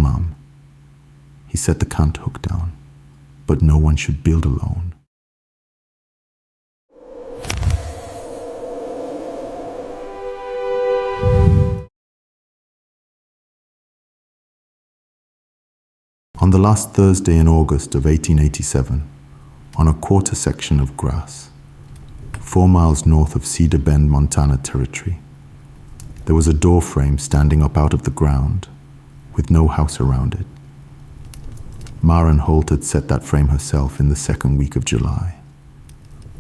No, ma'am. He set the cant hook down, but no one should build alone. On the last Thursday in August of 1887, on a quarter section of grass, 4 miles north of Cedar Bend, Montana territory, there was a door frame standing up out of the ground, with no house around it. Maren Holt had set that frame herself in the second week of July.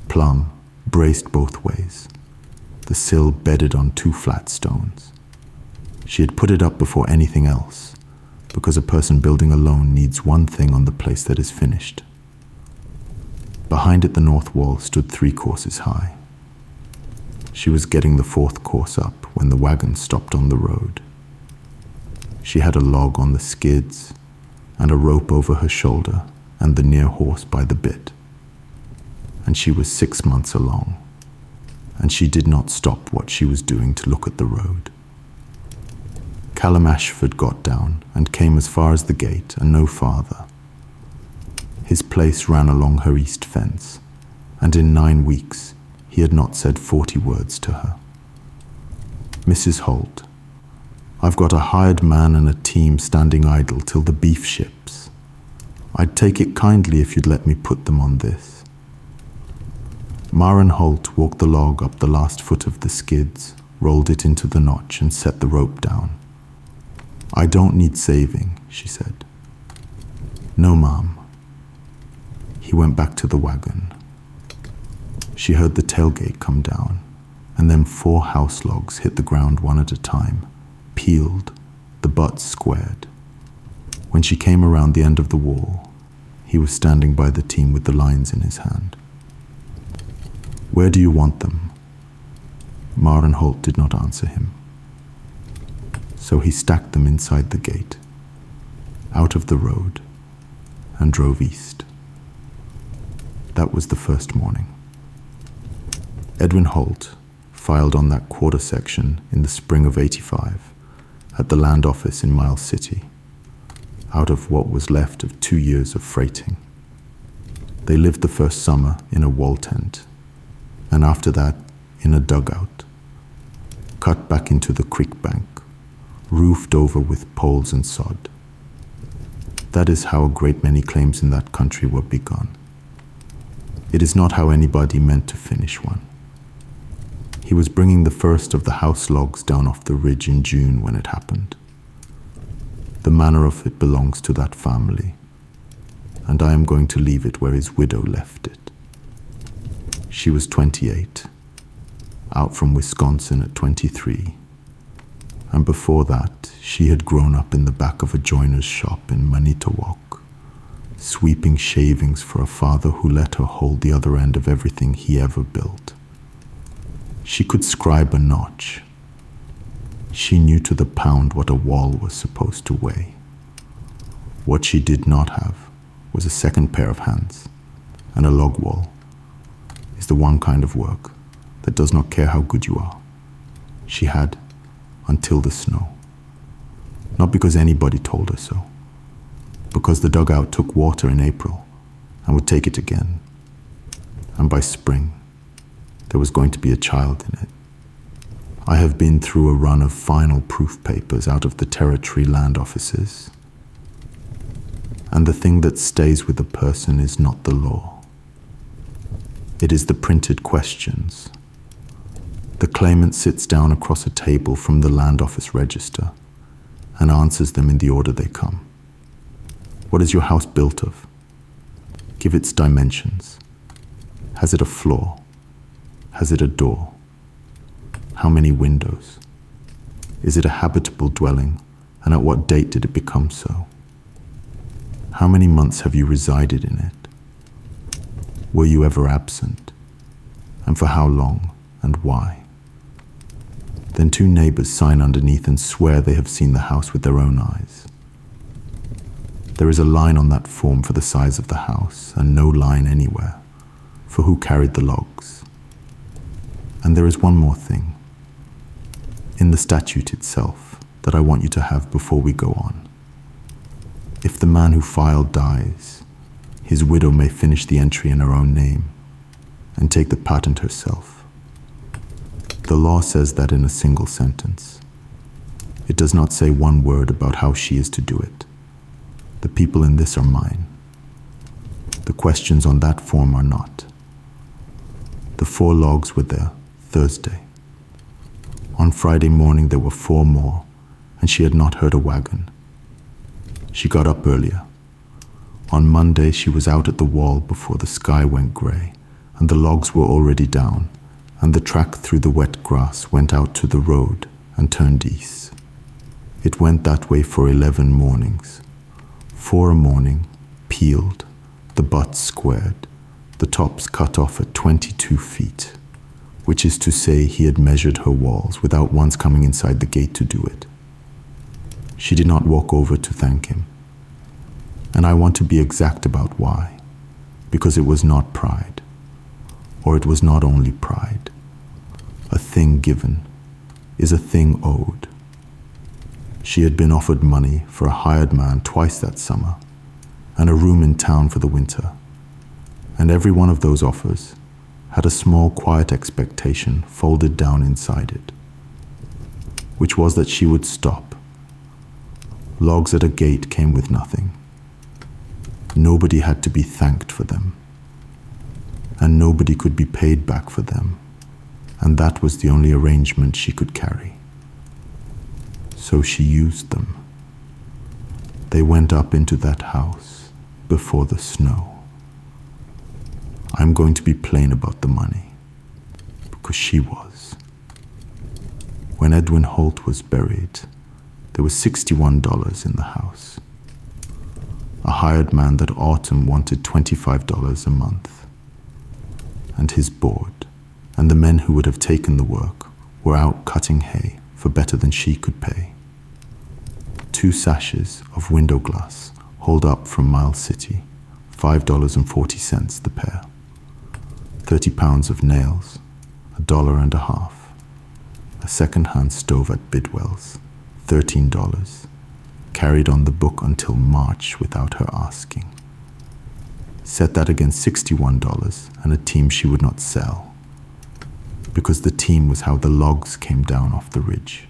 Plumb, braced both ways, the sill bedded on 2 flat stones. She had put it up before anything else, because a person building alone needs one thing on the place that is finished. Behind it, the north wall stood 3 courses high. She was getting the 4th course up when the wagon stopped on the road. She had a log on the skids and a rope over her shoulder and the near horse by the bit. And she was 6 months along, and she did not stop what she was doing to look at the road. Callum Ashford got down and came as far as the gate and no farther. His place ran along her east fence, and in 9 weeks he had not said 40 words to her. Mrs. Holt, I've got a hired man and a team standing idle till the beef ships. I'd take it kindly if you'd let me put them on this. Maren Holt walked the log up the last foot of the skids, rolled it into the notch and set the rope down. I don't need saving, she said. No, ma'am. He went back to the wagon. She heard the tailgate come down, and then 4 house logs hit the ground one at a time, peeled, the butts squared. When she came around the end of the wall, he was standing by the team with the lines in his hand. Where do you want them? Maren Holt did not answer him. So he stacked them inside the gate, out of the road, and drove east. That was the first morning. Edwin Holt filed on that quarter section in the spring of '85 at the land office in Miles City, out of what was left of 2 years of freighting. They lived the first summer in a wall tent, and after that in a dugout, cut back into the creek bank, roofed over with poles and sod. That is how a great many claims in that country were begun. It is not how anybody meant to finish one. He was bringing the first of the house logs down off the ridge in June when it happened. The manor of it belongs to that family, and I am going to leave it where his widow left it. She was 28, out from Wisconsin at 23, and before that she had grown up in the back of a joiner's shop in Manitowoc, sweeping shavings for a father who let her hold the other end of everything he ever built. She could scribe a notch. She knew to the pound what a wall was supposed to weigh. What she did not have was a second pair of hands, and a log wall is the one kind of work that does not care how good you are. She had until the snow. Not because anybody told her so, because the dugout took water in April and would take it again. And by spring, there was going to be a child in it. I have been through a run of final proof papers out of the territory land offices. And the thing that stays with a person is not the law. It is the printed questions. The claimant sits down across a table from the land office register and answers them in the order they come. What is your house built of? Give its dimensions. Has it a floor? Has it a door? How many windows? Is it a habitable dwelling, and at what date did it become so? How many months have you resided in it? Were you ever absent? And for how long, and why? Then 2 neighbors sign underneath and swear they have seen the house with their own eyes. There is a line on that form for the size of the house, and no line anywhere for who carried the logs. And there is one more thing, in the statute itself, that I want you to have before we go on. If the man who filed dies, his widow may finish the entry in her own name and take the patent herself. The law says that in a single sentence. It does not say one word about how she is to do it. The people in this are mine. The questions on that form are not. The 4 logs were there Thursday. On Friday morning there were 4 more, and she had not heard a wagon. She got up earlier. On Monday she was out at the wall before the sky went grey, and the logs were already down, and the track through the wet grass went out to the road and turned east. It went that way for 11 mornings. 4 a morning, peeled, the butts squared, the tops cut off at 22 feet, which is to say he had measured her walls without once coming inside the gate to do it. She did not walk over to thank him. And I want to be exact about why, because it was not pride, or it was not only pride. A thing given is a thing owed. She had been offered money for a hired man twice that summer, and a room in town for the winter, and every one of those offers had a small quiet expectation folded down inside it, which was that she would stop. Logs at a gate came with nothing. Nobody had to be thanked for them, and nobody could be paid back for them, and that was the only arrangement she could carry. So she used them. They went up into that house before the snow. I'm going to be plain about the money, because she was. When Edwin Holt was buried, there was $61 in the house. A hired man that autumn wanted $25 a month. And his board, and the men who would have taken the work, were out cutting hay for better than she could pay. 2 sashes of window glass hauled up from Miles City, $5.40 the pair. 30 pounds of nails, $1.50. A second-hand stove at Bidwell's, $13. Carried on the book until March without her asking. Set that against $61 and a team she would not sell, because the team was how the logs came down off the ridge.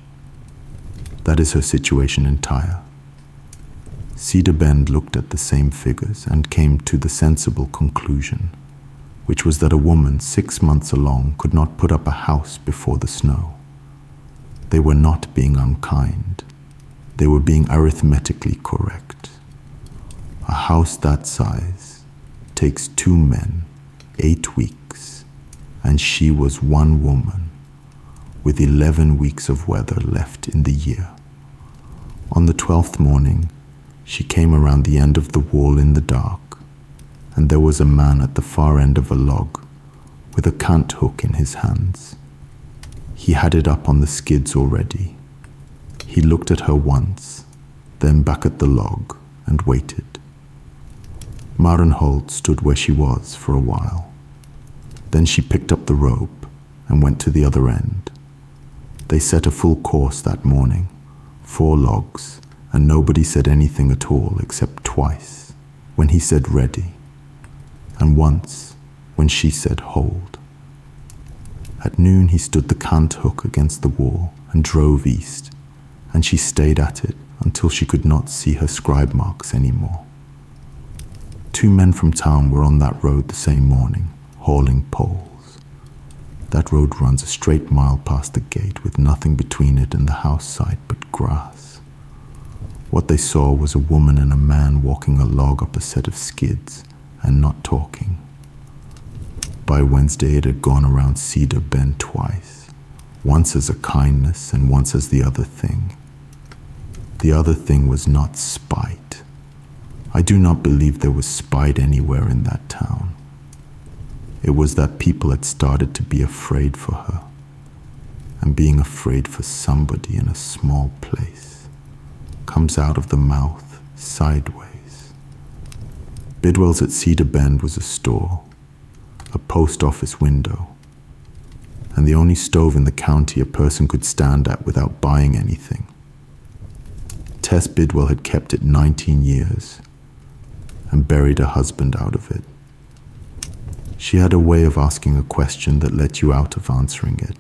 That is her situation entire. Cedar Bend looked at the same figures and came to the sensible conclusion, which was that a woman 6 months along could not put up a house before the snow. They were not being unkind. They were being arithmetically correct. A house that size takes 2 men, 8 weeks, and she was 1 woman, with 11 weeks of weather left in the year. On the 12th morning, she came around the end of the wall in the dark, and there was a man at the far end of a log, with a cant hook in his hands. He had it up on the skids already. He looked at her once, then back at the log, and waited. Maren Holt stood where she was for a while. Then she picked up the rope and went to the other end. They set a full course that morning, 4 logs, and nobody said anything at all except twice, when he said ready, and once when she said hold. At noon he stood the cant hook against the wall and drove east, and she stayed at it until she could not see her scribe marks anymore. 2 men from town were on that road the same morning, hauling poles. That road runs a straight mile past the gate with nothing between it and the house side but grass. What they saw was a woman and a man walking a log up a set of skids and not talking. By Wednesday it had gone around Cedar Bend twice, once as a kindness and once as the other thing. The other thing was not spite. I do not believe there was spite anywhere in that town. It was that people had started to be afraid for her, and being afraid for somebody in a small place comes out of the mouth sideways. Bidwell's at Cedar Bend was a store, a post office window, and the only stove in the county a person could stand at without buying anything. Tess Bidwell had kept it 19 years and buried her husband out of it. She had a way of asking a question that let you out of answering it.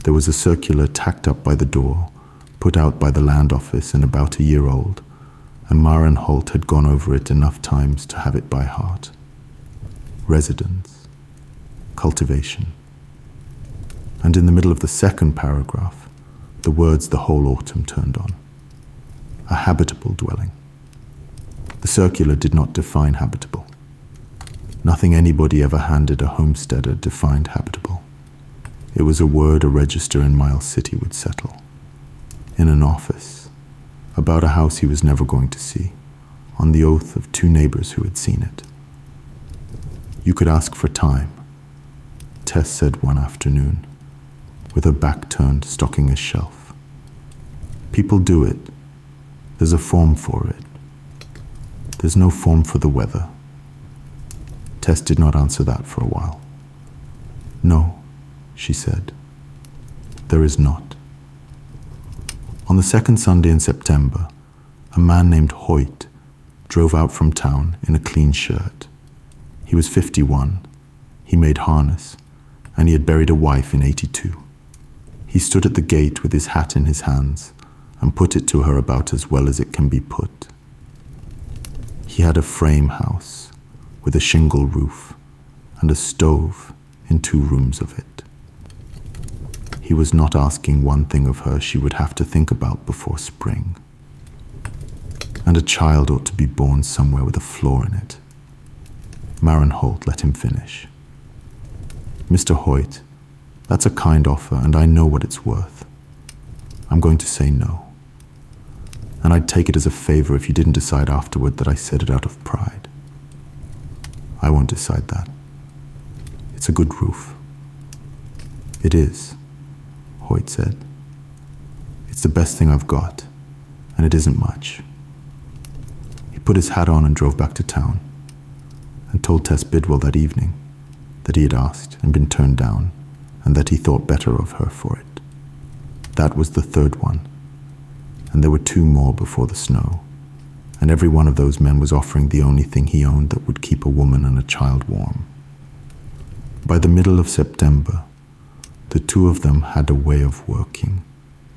There was a circular tacked up by the door, put out by the land office and about a year old, and Maren Holt had gone over it enough times to have it by heart. Residence, cultivation. And in the middle of the second paragraph, the words the whole autumn turned on. A habitable dwelling. The circular did not define habitable. Nothing anybody ever handed a homesteader defined habitable. It was a word a register in Miles City would settle. In an office, about a house he was never going to see, on the oath of two neighbors who had seen it. You could ask for time, Tess said one afternoon, with her back turned, stocking a shelf. People do it. There's a form for it. There's no form for the weather. Tess did not answer that for a while. No, she said, there is not. On the second Sunday in September, a man named Hoyt drove out from town in a clean shirt. He was 51, he made harness, and he had buried a wife in 82. He stood at the gate with his hat in his hands and put it to her about as well as it can be put. He had a frame house with a shingle roof and a stove in 2 rooms of it. He was not asking one thing of her she would have to think about before spring. And a child ought to be born somewhere with a floor in it. Maren Holt let him finish. Mr. Hoyt, that's a kind offer, and I know what it's worth. I'm going to say no. And I'd take it as a favor if you didn't decide afterward that I said it out of pride. I won't decide that. It's a good roof. It is, Hoyt said. It's the best thing I've got, and it isn't much. He put his hat on and drove back to town, and told Tess Bidwell that evening that he had asked and been turned down, and that he thought better of her for it. That was the third one, and there were 2 more before the snow, and every one of those men was offering the only thing he owned that would keep a woman and a child warm. By the middle of September, the 2 of them had a way of working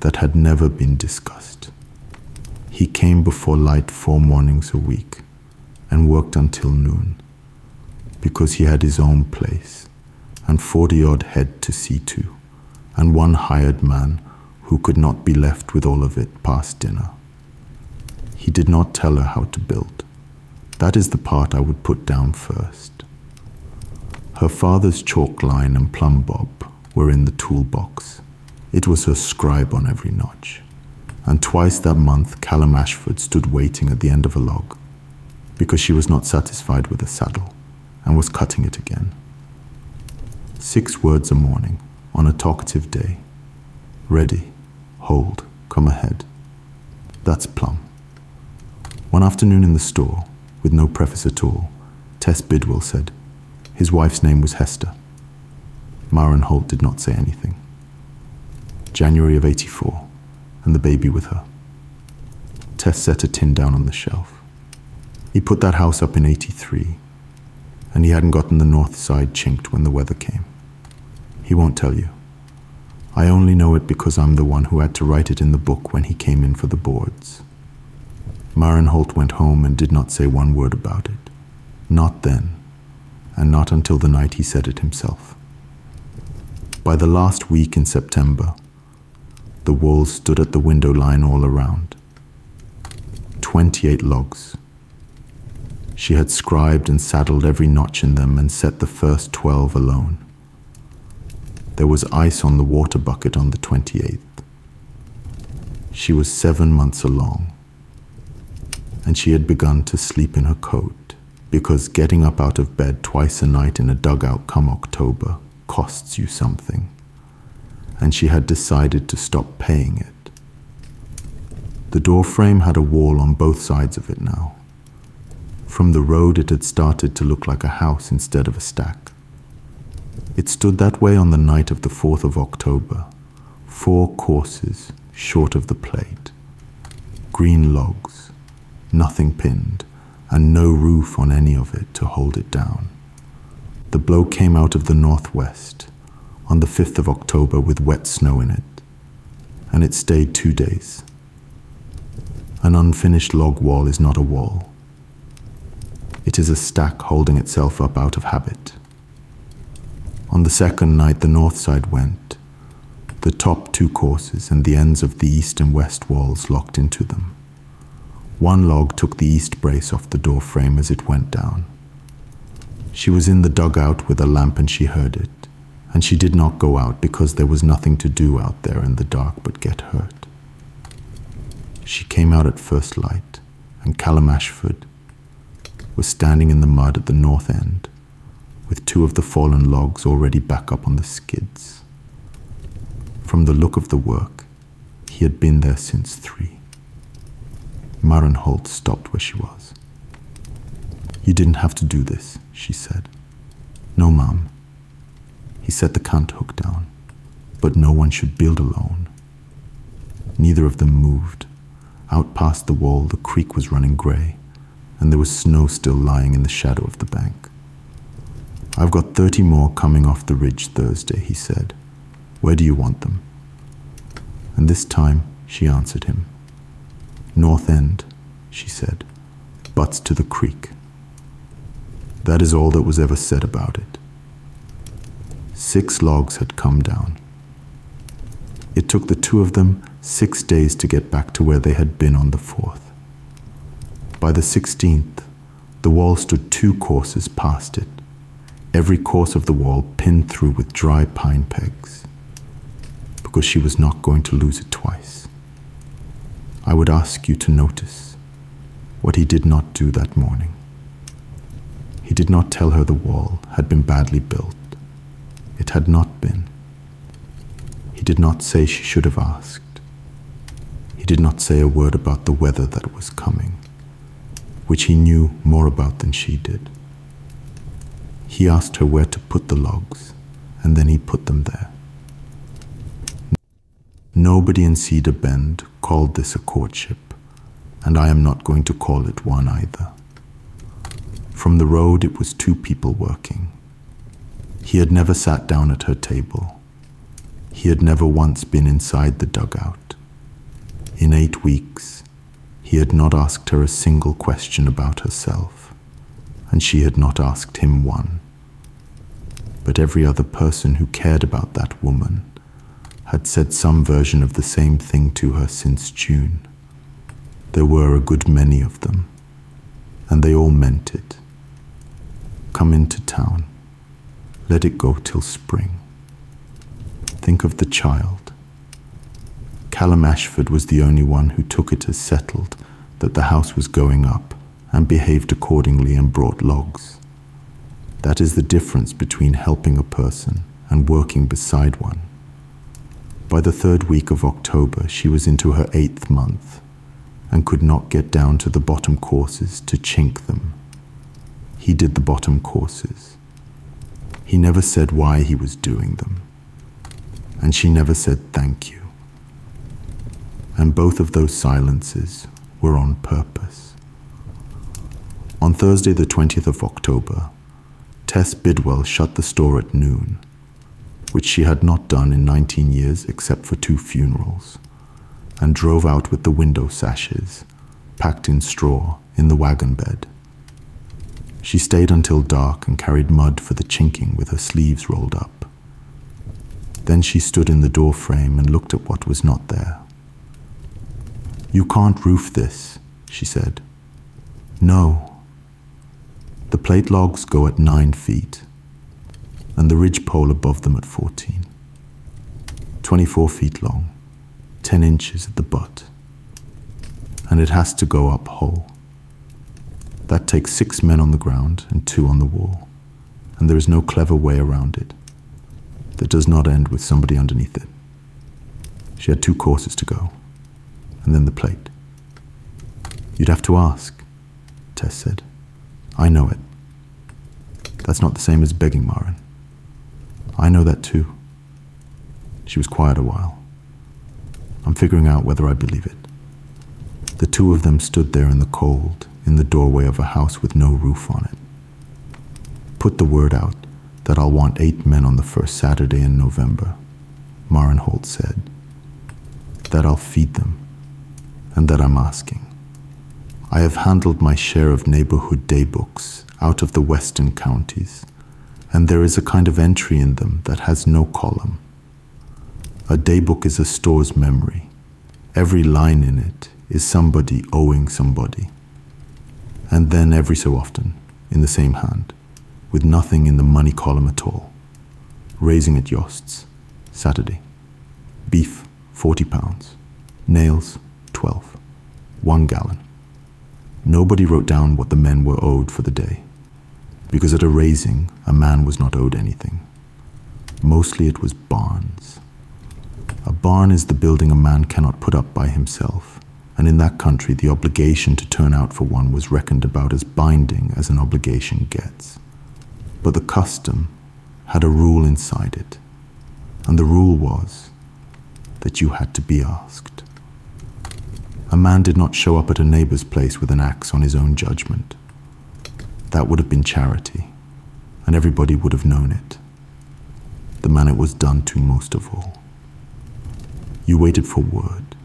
that had never been discussed. He came before light 4 mornings a week and worked until noon, because he had his own place and 40-odd head to see to, and 1 hired man who could not be left with all of it past dinner. He did not tell her how to build. That is the part I would put down first. Her father's chalk line and plumb bob were in the toolbox. It was her scribe on every notch. And twice that month Callum Ashford stood waiting at the end of a log, because she was not satisfied with the saddle, and was cutting it again. 6 words a morning, on a talkative day. Ready, hold, come ahead. That's plumb. One afternoon in the store, with no preface at all, Tess Bidwell said, his wife's name was Hester. Maren Holt did not say anything. January of 84, and the baby with her. Tess set a tin down on the shelf. He put that house up in 83, and he hadn't gotten the north side chinked when the weather came. He won't tell you. I only know it because I'm the one who had to write it in the book when he came in for the boards. Maren Holt went home and did not say 1 word about it. Not then, and not until the night he said it himself. By the last week in September, the walls stood at the window line all around. 28 logs. She had scribed and saddled every notch in them and set the first 12 alone. There was ice on the water bucket on the 28th. She was 7 months along, and she had begun to sleep in her coat, because getting up out of bed twice a night in a dugout come October costs you something, and she had decided to stop paying it. The door frame had a wall on both sides of it now. From the road it had started to look like a house instead of a stack. It stood that way on the night of the 4th of October, 4 courses short of the plate. green logs, nothing pinned, and no roof on any of it to hold it down. The blow came out of the northwest on the 5th of October with wet snow in it, and it stayed 2 days. An unfinished log wall is not a wall. It is a stack holding itself up out of habit. On the second night, the north side went, the top 2 courses and the ends of the east and west walls locked into them. One log took the east brace off the door frame as it went down. She was in the dugout with a lamp and she heard it, and she did not go out because there was nothing to do out there in the dark but get hurt. She came out at first light, and Callum Ashford was standing in the mud at the north end, with 2 of the fallen logs already back up on the skids. From the look of the work, he had been there since 3. Maren Holt stopped where she was. "You didn't have to do this," she said. "No, Mum." He set the cant hook down, but no one should build alone. Neither of them moved. Out past the wall, the creek was running grey, and there was snow still lying in the shadow of the bank. "I've got 30 more coming off the ridge Thursday," he said. "Where do you want them?" And this time she answered him. "North end," she said, "butts to the creek." That is all that was ever said about it. 6 logs had come down. It took the 2 of them 6 days to get back to where they had been on the 4th. By the 16th, the wall stood 2 courses past it, every course of the wall pinned through with dry pine pegs, because she was not going to lose it twice. I would ask you to notice what he did not do that morning. He did not tell her the wall had been badly built. It had not been. He did not say she should have asked. He did not say a word about the weather that was coming, which he knew more about than she did. He asked her where to put the logs, and then he put them there. Nobody in Cedar Bend called this a courtship, and I am not going to call it one either. From the road, it was 2 people working. He had never sat down at her table. He had never once been inside the dugout. In 8 weeks, he had not asked her a single question about herself, and she had not asked him one. But every other person who cared about that woman had said some version of the same thing to her since June. There were a good many of them, and they all meant it. Come into town. Let it go till spring. Think of the child. Callum Ashford was the only one who took it as settled that the house was going up and behaved accordingly and brought logs. That is the difference between helping a person and working beside one. By the 3rd week of October, she was into her 8th month and could not get down to the bottom courses to chink them. He did the bottom courses. He never said why he was doing them, and she never said thank you. And both of those silences were on purpose. On Thursday the 20th of October, Tess Bidwell shut the store at noon, which she had not done in 19 years except for 2 funerals, and drove out with the window sashes, packed in straw, in the wagon bed. She stayed until dark and carried mud for the chinking with her sleeves rolled up. Then she stood in the door frame and looked at what was not there. "You can't roof this," she said. "No. The plate logs go at 9 feet, and the ridge pole above them at 14. 24 feet long, 10 inches at the butt, and it has to go up whole. That takes 6 men on the ground and 2 on the wall, and there is no clever way around it that does not end with somebody underneath it." She had 2 courses to go, and then the plate. "You'd have to ask," Tess said. "I know it. That's not the same as begging, Maren. I know that too." She was quiet a while. "I'm figuring out whether I believe it." The two of them stood there in the cold, in the doorway of a house with no roof on it. Put the word out that I'll want 8 men on the first Saturday in November, Marenholt said. That I'll feed them, and that I'm asking. I have handled my share of neighborhood daybooks out of the western counties, and there is a kind of entry in them that has no column. A daybook is a store's memory. Every line in it is somebody owing somebody. And then every so often, in the same hand, with nothing in the money column at all, raising at Yost's, Saturday. Beef, 40 pounds. Nails, 12. 1 gallon. Nobody wrote down what the men were owed for the day, because at a raising, a man was not owed anything. Mostly it was barns. A barn is the building a man cannot put up by himself, and in that country the obligation to turn out for one was reckoned about as binding as an obligation gets. But the custom had a rule inside it, and the rule was that you had to be asked. A man did not show up at a neighbor's place with an axe on his own judgment. That would have been charity, and everybody would have known it. The man it was done to most of all. You waited for word.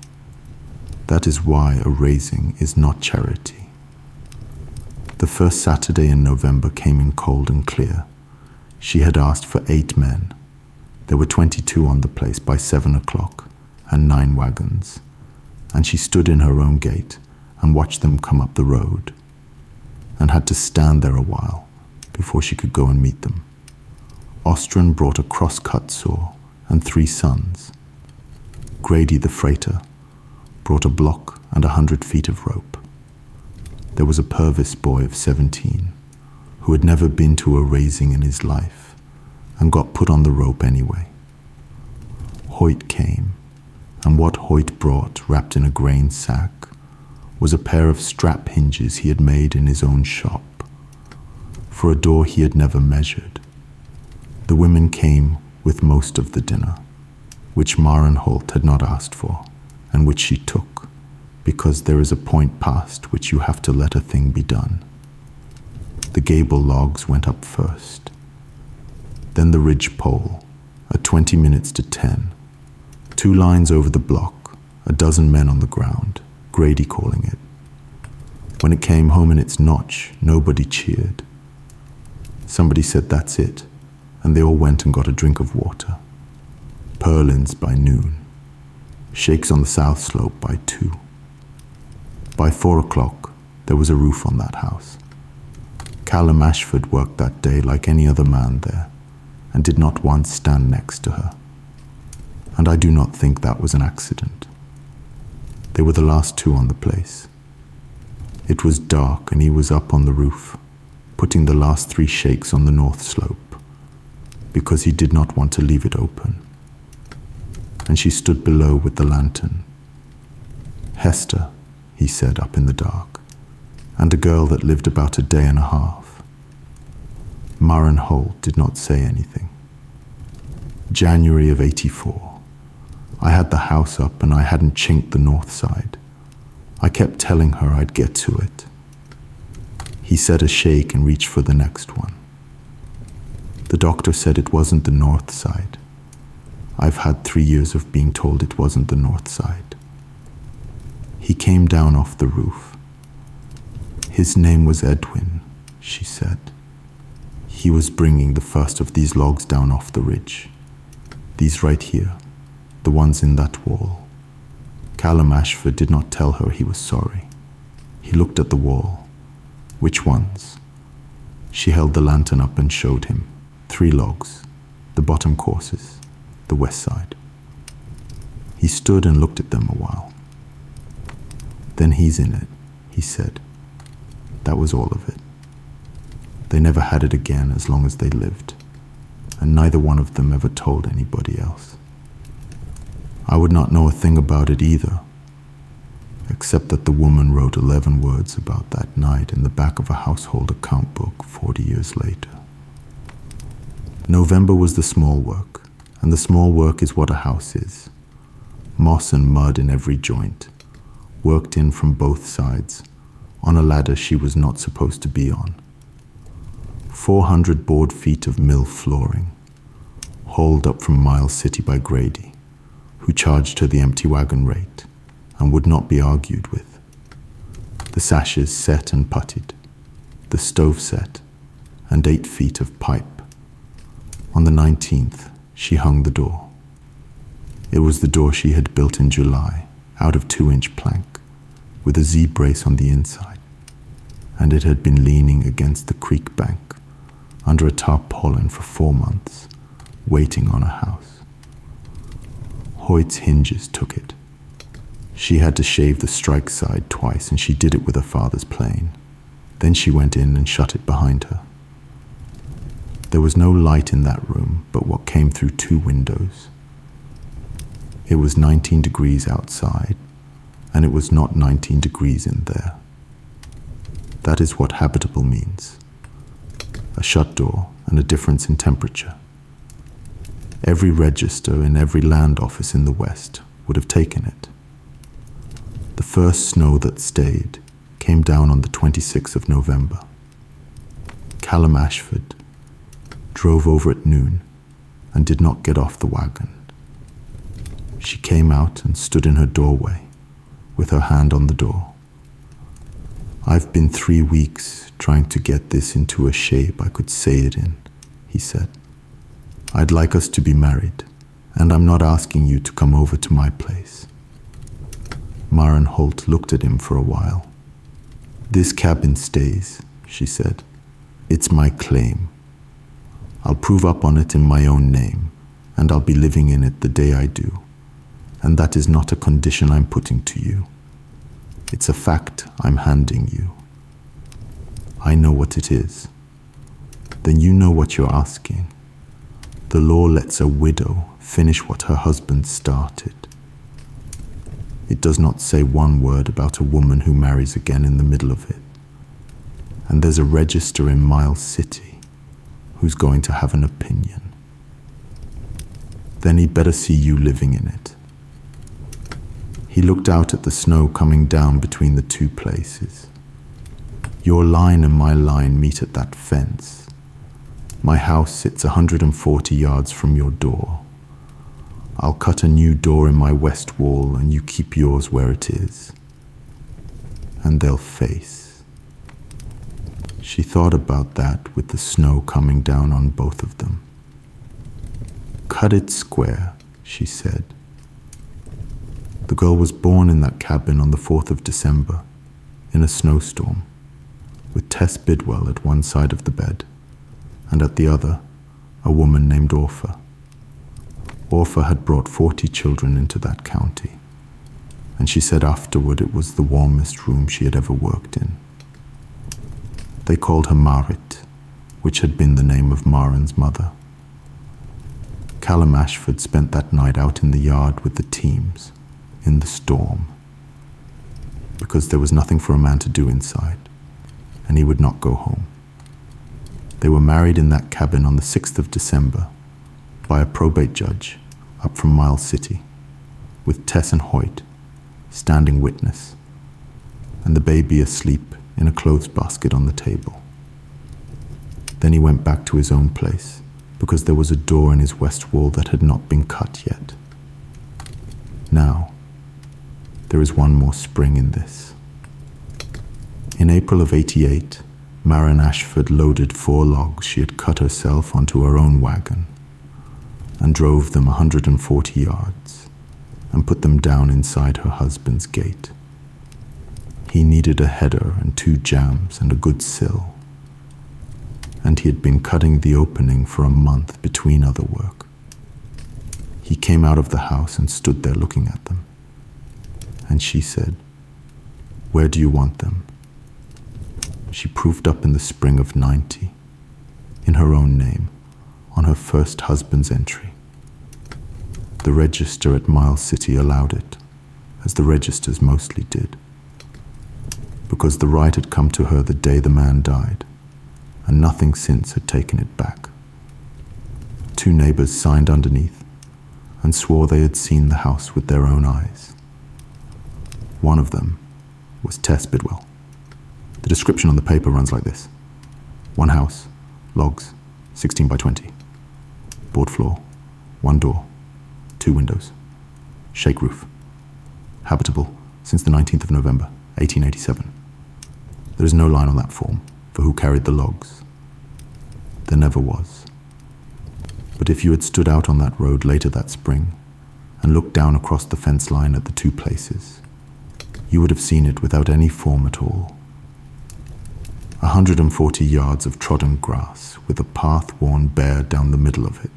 That is why a raising is not charity. The first Saturday in November came in cold and clear. She had asked for 8 men. There were 22 on the place by 7 o'clock, and 9 wagons, and she stood in her own gate and watched them come up the road, and had to stand there a while before she could go and meet them. Ostron brought a cross-cut saw and 3 sons. Grady, the freighter, brought a block and 100 feet of rope. There was a Purvis boy of 17 who had never been to a raising in his life and got put on the rope anyway. Hoyt came, and what Hoyt brought wrapped in a grain sack was a pair of strap hinges he had made in his own shop for a door he had never measured. The women came with most of the dinner, which Marenholt had not asked for, and which she took, because there is a point past which you have to let a thing be done. The gable logs went up first, then the ridge pole, at 20 minutes to 10, 2 lines over the block, a dozen men on the ground, Grady calling it. When it came home in its notch, nobody cheered. Somebody said, "That's it," and they all went and got a drink of water. Purlins by noon. Shakes on the south slope by 2. By 4 o'clock, there was a roof on that house. Callum Ashford worked that day like any other man there, and did not once stand next to her. And I do not think that was an accident. They were the last 2 on the place. It was dark, and he was up on the roof, putting the last 3 shakes on the north slope, because he did not want to leave it open. And she stood below with the lantern. "Hester," he said up in the dark, "and a girl that lived about a day and a half." Marenholt did not say anything. January of 84. I had the house up and I hadn't chinked the north side. I kept telling her I'd get to it. He said a shake and reached for the next one. The doctor said it wasn't the north side. I've had 3 years of being told it wasn't the north side. He came down off the roof. His name was Edwin, she said. He was bringing the first of these logs down off the ridge. These right here, the ones in that wall. Callum Ashford did not tell her he was sorry. He looked at the wall. Which ones? She held the lantern up and showed him. 3 logs, the bottom courses, the west side. He stood and looked at them a while. "Then he's in it," he said. That was all of it. They never had it again as long as they lived, and neither one of them ever told anybody else. I would not know a thing about it either, except that the woman wrote 11 words about that night in the back of a household account book 40 years later. November was the small work, and the small work is what a house is. Moss and mud in every joint, worked in from both sides, on a ladder she was not supposed to be on. 400 board feet of mill flooring, hauled up from Miles City by Grady, who charged her the empty wagon rate and would not be argued with. The sashes set and puttied, the stove set, and 8 feet of pipe. On the 19th, she hung the door. It was the door she had built in July, out of 2-inch plank, with a Z-brace on the inside, and it had been leaning against the creek bank under a tarpaulin for 4 months, waiting on a house. Hoyt's hinges took it. She had to shave the strike side twice, and she did it with her father's plane. Then she went in and shut it behind her. There was no light in that room but what came through 2 windows. It was 19 degrees outside, and it was not 19 degrees in there. That is what habitable means. A shut door and a difference in temperature. Every register in every land office in the West would have taken it. The first snow that stayed came down on the 26th of November. Callum Ashford drove over at noon and did not get off the wagon. She came out and stood in her doorway with her hand on the door. "I've been 3 weeks trying to get this into a shape I could say it in," he said. "I'd like us to be married, and I'm not asking you to come over to my place." Maren Holt looked at him for a while. "This cabin stays," she said. "It's my claim. I'll prove up on it in my own name, and I'll be living in it the day I do. And that is not a condition I'm putting to you. It's a fact I'm handing you. I know what it is. Then you know what you're asking. The law lets a widow finish what her husband started. It does not say one word about a woman who marries again in the middle of it. And there's a register in Miles City who's going to have an opinion. Then he'd better see you living in it." He looked out at the snow coming down between the 2 places. "Your line and my line meet at that fence. My house sits 140 yards from your door. I'll cut a new door in my west wall and you keep yours where it is. And they'll face." She thought about that with the snow coming down on both of them. "Cut it square," she said. The girl was born in that cabin on the 4th of December, in a snowstorm, with Tess Bidwell at one side of the bed, and at the other, a woman named Orpha. Orpha had brought 40 children into that county, and she said afterward it was the warmest room she had ever worked in. They called her Marit, which had been the name of Maren's mother. Callum Ashford spent that night out in the yard with the teams, in the storm, because there was nothing for a man to do inside, and he would not go home. They were married in that cabin on the 6th of December by a probate judge up from Miles City, with Tess and Hoyt standing witness, and the baby asleep in a clothes basket on the table. Then he went back to his own place, because there was a door in his west wall that had not been cut yet. Now, there is one more spring in this. In April of '88, Maren Ashford loaded 4 logs she had cut herself onto her own wagon and drove them 140 yards and put them down inside her husband's gate. He needed a header and 2 jambs and a good sill, and he had been cutting the opening for a month between other work. He came out of the house and stood there looking at them. And she said, "Where do you want them?" She proved up in the spring of '90, in her own name, on her first husband's entry. The register at Miles City allowed it, as the registers mostly did, because the right had come to her the day the man died, and nothing since had taken it back. 2 neighbors signed underneath and swore they had seen the house with their own eyes. One of them was Tess Bidwell. The description on the paper runs like this. One house, logs, 16 by 20. Board floor, one door, two windows. Shake roof. Habitable since the 19th of November, 1887. There is no line on that form for who carried the logs. There never was. But if you had stood out on that road later that spring and looked down across the fence line at the two places, you would have seen it without any form at all. 140 yards of trodden grass with a path worn bare down the middle of it,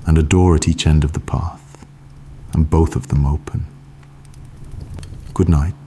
and a door at each end of the path, and both of them open. Good night.